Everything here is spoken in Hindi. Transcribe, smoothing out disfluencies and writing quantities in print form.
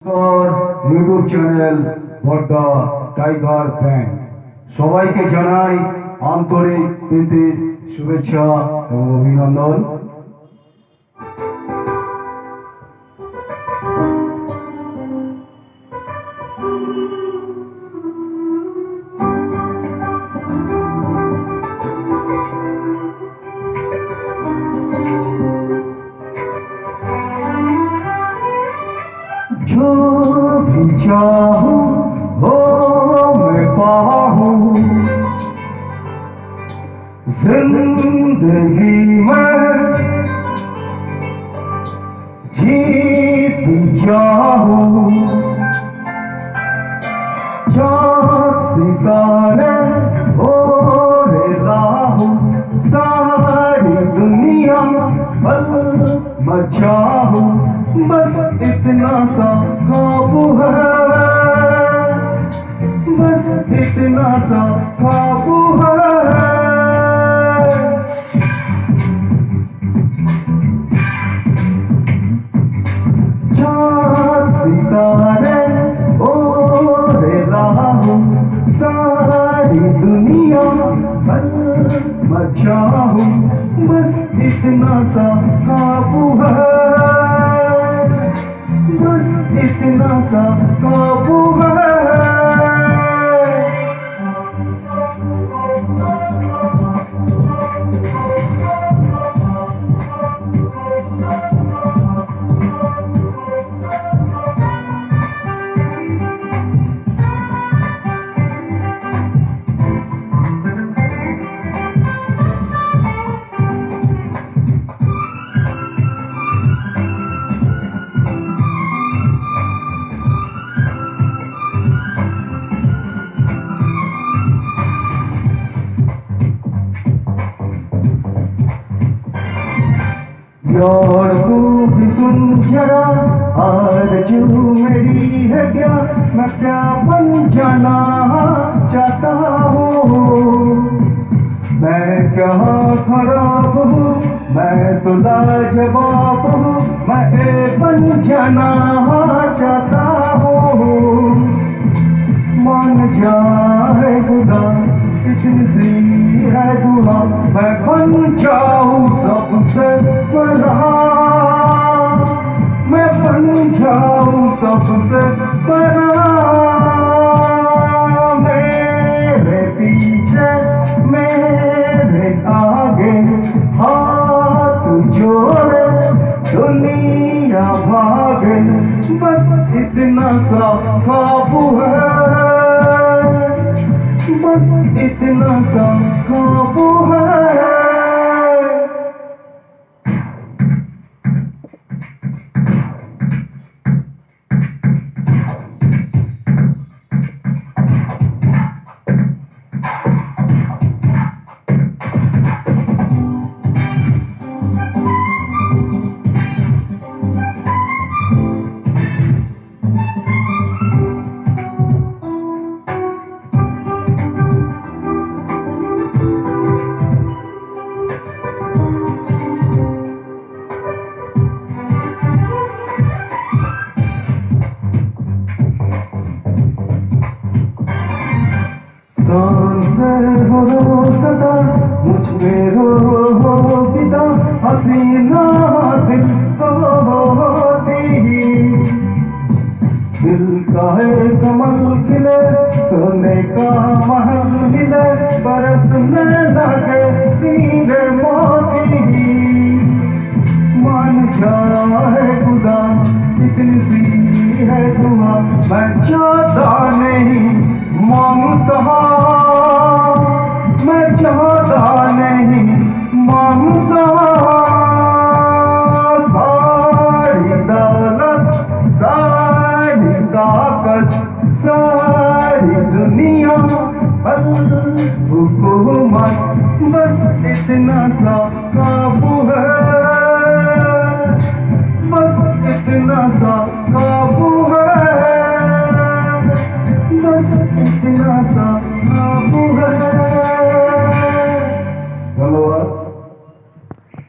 ইউটিউব চ্যানেল বড়দা টাইগার ফ্যান সবাইকে জানাই আন্তরিক প্রীতির শুভেচ্ছা এবং অভিনন্দন। जो भी चाहूं वो मैं पाऊं जिंदगी में जीत जाऊं चाँद सितारे ओढ़ता हूँ सारी दुनिया पल मचाऊं बस इतना सा ख्वाब है बस इतना सा ख्वाब है चाँद सितारे ओढ़ता हूँ सारी दुनिया पल मचाऊं बस इतना सा ख्वाब है बस इतना सा ख्वाब है। यार तू भी सुन जरा आरज़ू मेरी है क्या मैं क्या बन जाना चाहता हूँ मैं क्या खराब हूँ मैं तो लाजवाब हूँ मैं बन जाना चाहता हूँ मान जाए खुदा इतनी सी है दुआ मैं बन जाऊँ सबसे बड़ा मैं बन जाऊँ सबसे बड़ा मेरे पीछे मेरे आगे हाथ जोड़े दुनिया भागे बस इतना सा ख्वाब है बस इतना सा ख्वाब है। सदा मुझ में रो पिता हसीना दिल होती दिल का है कमल खिले सोने का महल मिले बरसने लगे तीरे मोती मान जाए खुदा इतनी सी है दुआ मैं चाहता नहीं मांगता मैं चाहता नहीं मांगता सारी दौलत सारी ताकत सारी दुनिया हुकूमत बस इतना सा